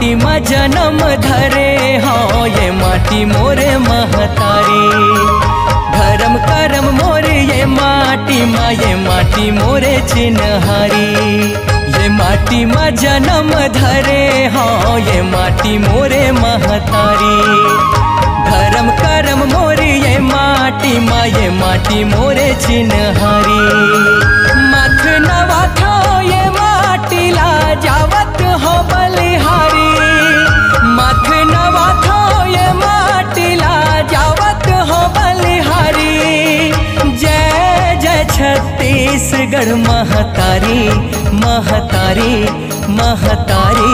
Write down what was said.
माटी में जन्म धरे हाँ ये माटी मोरे महतारी। धर्म कर्म मोरे ये माटी मोरे चिन्हारी। ये माटी में जन्म धरे हाँ ये माटी मोरे महतारी। धर्म कर्म मोरे ये माटी मोरे चिन्हारी। मथ नवा था ये माटी ला जावत हो बलिहारी। मथ नवा था ये माटी ला जावत हो बलिहारी। जय जय छत्तीसगढ़ महतारी महतारी महतारी।